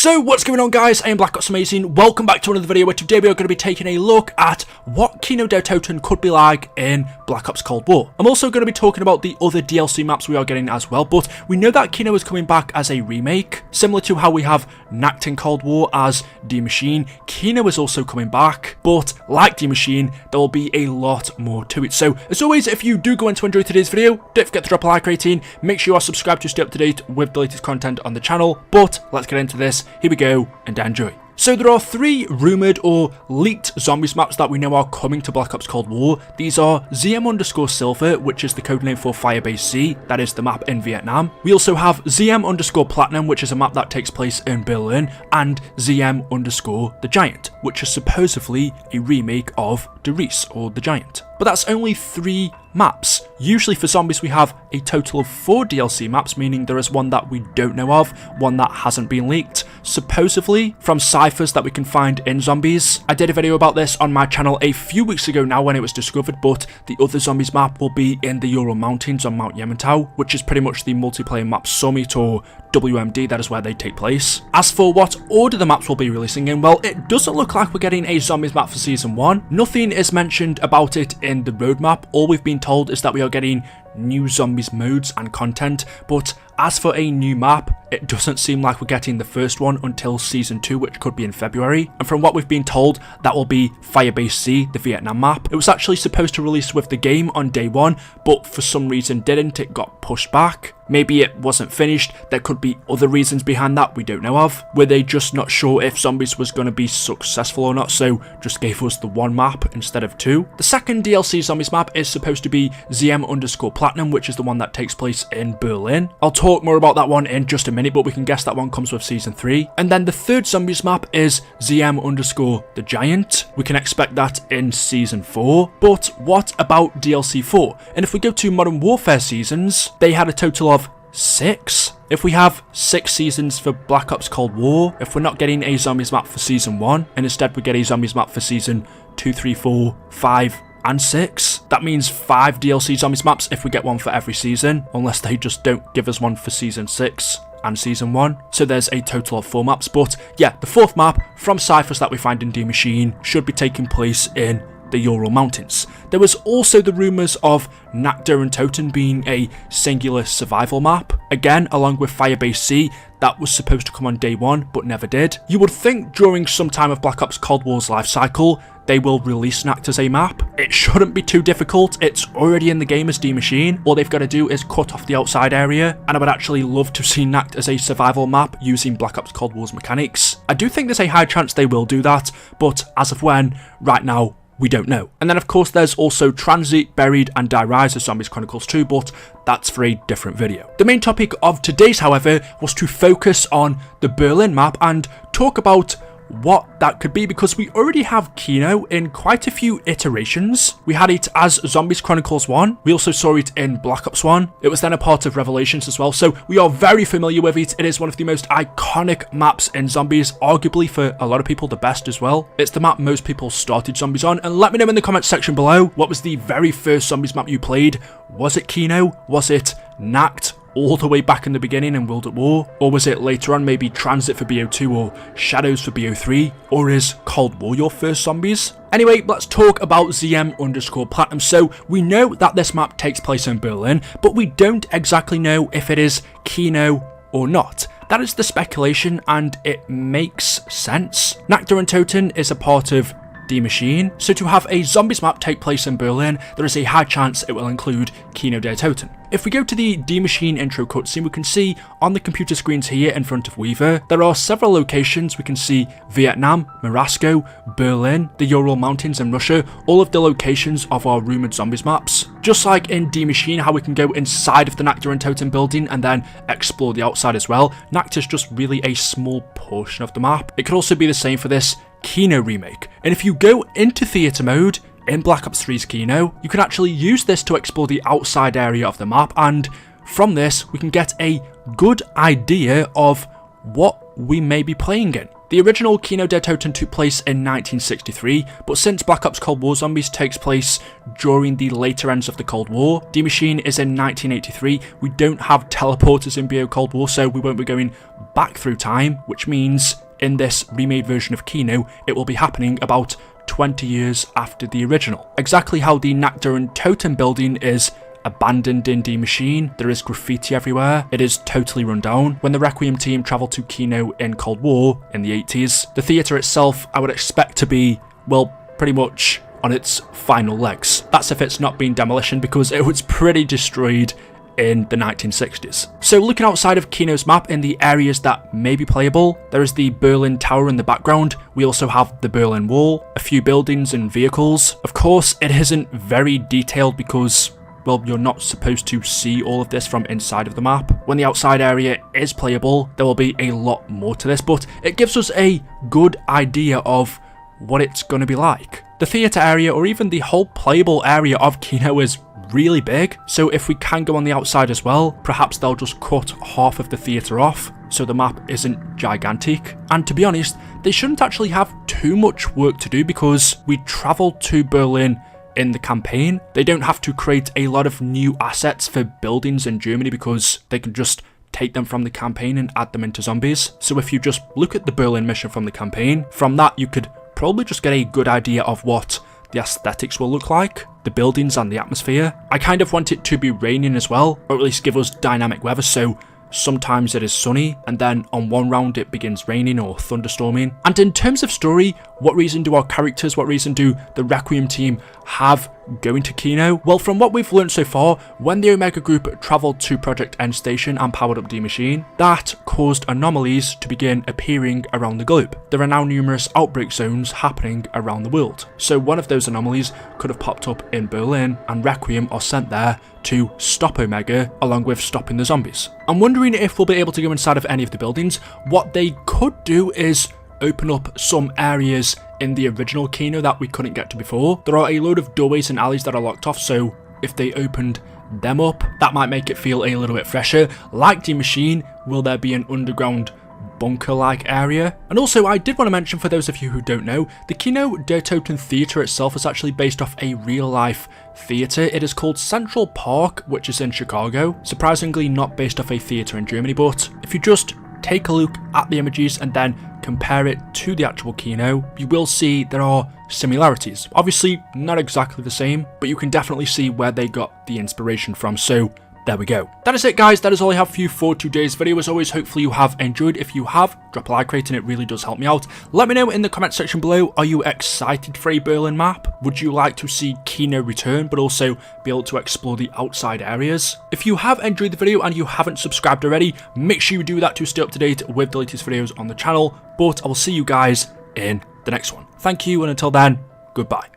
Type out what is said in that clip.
So what's going on, guys? I am Black Ops Amazing. Welcome back to another video where today we are going to be taking a look at what Kino Der Toten could be like in Black Ops Cold War. I'm also going to be talking about the other DLC maps we are getting as well, but we know that Kino is coming back as a remake. Similar to how we have Nacht in Cold War as Die Machine, Kino is also coming back, but like Die Machine, there will be a lot more to it. So as always, if you do go on to enjoy today's video, don't forget to drop a like rating, make sure you are subscribed to stay up to date with the latest content on the channel. But let's get into this. Here we go, and enjoy. So there are three rumoured or leaked zombies maps that we know are coming to Black Ops Cold War. These are ZM_Silver, which is the codename for Firebase C, that is the map in Vietnam. We also have ZM_Platinum, which is a map that takes place in Berlin, and ZM_The Giant, which is supposedly a remake of Der Riese, or The Giant. But that's only three maps. Usually for zombies we have a total of 4 DLC maps, meaning there is one that we don't know of, one that hasn't been leaked, supposedly from ciphers that we can find in zombies. I did a video about this on my channel a few weeks ago now when it was discovered, but the other zombies map will be in the Ural Mountains on Mount Yemantau, which is pretty much the multiplayer map Summit or WMD, that is where they take place. As for what order the maps will be releasing in, well, it doesn't look like we're getting a zombies map for Season 1. Nothing is mentioned about it in the roadmap. All we've been told is that we are getting new zombies modes and content, but as for a new map, it doesn't seem like we're getting the first one until Season 2, which could be in February. And from what we've been told, that will be Firebase C, the Vietnam map. It was actually supposed to release with the game on day 1, but for some reason didn't. It got pushed back. Maybe it wasn't finished. There could be other reasons behind that we don't know of. Were they just not sure if zombies was going to be successful or not, so just gave us the one map instead of 2. The second DLC zombies map is supposed to be ZM_Platinum, which is the one that takes place in Berlin. I'll talk more about that one in just a minute, but we can guess that one comes with Season 3. And then the third zombies map is ZM_The Giant. We can expect that in Season 4. But what about DLC 4? And if we go to Modern Warfare seasons, they had a total of 6. If we have 6 seasons for Black Ops Cold War, if we're not getting a zombies map for Season 1, and instead we get a zombies map for Season 2, 3, 4, 5, and 6, that means 5 DLC zombies maps if we get one for every season, unless they just don't give us one for Season 6 and Season 1. So there's a total of 4 maps, but yeah, the 4th map from ciphers that we find in Die Machine should be taking place in the Ural Mountains. There was also the rumours of Nacht Der Toten being a singular survival map, again along with Firebase C, that was supposed to come on day 1 but never did. You would think during some time of Black Ops Cold War's life cycle they will release Nacht as a map. It shouldn't be too difficult, it's already in the game as Die Machine. All they've got to do is cut off the outside area, and I would actually love to see Nacht as a survival map using Black Ops Cold War's mechanics. I do think there's a high chance they will do that, but as of when, right now, we don't know. And then of course there's also Transit, Buried and Die Rise as Zombies Chronicles 2, but that's for a different video. The main topic of today's, however, was to focus on the Berlin map and talk about what that could be, because we already have Kino in quite a few iterations. We had it as Zombies Chronicles 1, we also saw it in Black Ops 1, it was then a part of Revelations as well, so we are very familiar with it. It is one of the most iconic maps in zombies, arguably for a lot of people the best as well. It's the map most people started zombies on, and let me know in the comments section below, what was the very first zombies map you played? Was it Kino? Was it Nacht? All the way back in the beginning in World at War? Or was it later on maybe Transit for BO2 or Shadows for BO3? Or is Cold War your first zombies? Anyway, let's talk about ZM_Platinum. So we know that this map takes place in Berlin, but we don't exactly know if it is Kino or not. That is the speculation, and it makes sense. Nacht Der Toten is a part of Die Machine, so to have a zombies map take place in Berlin, there is a high chance it will include Kino Der Toten. If we go to the Die Machine intro cutscene, we can see on the computer screens here in front of Weaver, there are several locations. We can see Vietnam, Morasco, Berlin, the Ural Mountains in Russia, all of the locations of our rumoured zombies maps. Just like in Die Machine, how we can go inside of the Nacht Der Toten building and then explore the outside as well, Nacht is just really a small portion of the map. It could also be the same for this Kino remake, and if you go into theatre mode in Black Ops 3's Kino, you can actually use this to explore the outside area of the map, and from this we can get a good idea of what we may be playing in. The original Kino Der Toten took place in 1963, but since Black Ops Cold War Zombies takes place during the later ends of the Cold War, Die Maschine is in 1983, we don't have teleporters in BO Cold War, so we won't be going back through time, which means in this remade version of Kino, it will be happening about 20 years after the original. Exactly how the Kino Der Toten building is abandoned in Die Maschine, there is graffiti everywhere, it is totally run down. When the Requiem team travelled to Kino in Cold War in the 80s, the theatre itself I would expect to be, well, pretty much on its final legs. That's if it's not been demolition, because it was pretty destroyed in the 1960s. So looking outside of Kino's map in the areas that may be playable, there is the Berlin Tower in the background, we also have the Berlin Wall, a few buildings and vehicles. Of course, it isn't very detailed because, well, you're not supposed to see all of this from inside of the map. When the outside area is playable, there will be a lot more to this, but it gives us a good idea of what it's going to be like. The theatre area, or even the whole playable area of Kino, is really big, so if we can go on the outside as well, perhaps they'll just cut half of the theatre off so the map isn't gigantic. And to be honest, they shouldn't actually have too much work to do because we travelled to Berlin in the campaign. They don't have to create a lot of new assets for buildings in Germany because they can just take them from the campaign and add them into zombies. So if you just look at the Berlin mission from the campaign, from that you could probably just get a good idea of what the aesthetics will look like, the buildings and the atmosphere. I kind of want it to be raining as well, or at least give us dynamic weather, so sometimes it is sunny and then on one round it begins raining or thunderstorming. And in terms of story, what reason do our characters, what reason do the Requiem team have going to Kino? Well, from what we've learned so far, when the Omega Group travelled to Project End Station and powered up Die Maschine, that caused anomalies to begin appearing around the globe. There are now numerous outbreak zones happening around the world. So one of those anomalies could have popped up in Berlin, and Requiem are sent there to stop Omega, along with stopping the zombies. I'm wondering if we'll be able to go inside of any of the buildings. What they could do is open up some areas in the original Kino that we couldn't get to before. There are a load of doorways and alleys that are locked off, so if they opened them up, that might make it feel a little bit fresher. Like Die Maschine, will there be an underground bunker-like area? And also, I did want to mention, for those of you who don't know, the Kino Der Toten theatre itself is actually based off a real-life theatre. It is called Central Park, which is in Chicago. Surprisingly not based off a theatre in Germany, but if you just take a look at the images and then compare it to the actual Kino, you will see there are similarities. Obviously not exactly the same, but you can definitely see where they got the inspiration from, so there we go. That is it, guys. That is all I have for you for today's video. As always, hopefully you have enjoyed. If you have, drop a like rating, it really does help me out. Let me know in the comment section below, are you excited for a Berlin map? Would you like to see Kino return, but also be able to explore the outside areas? If you have enjoyed the video and you haven't subscribed already, make sure you do that to stay up to date with the latest videos on the channel. But I will see you guys in the next one. Thank you, and until then, goodbye.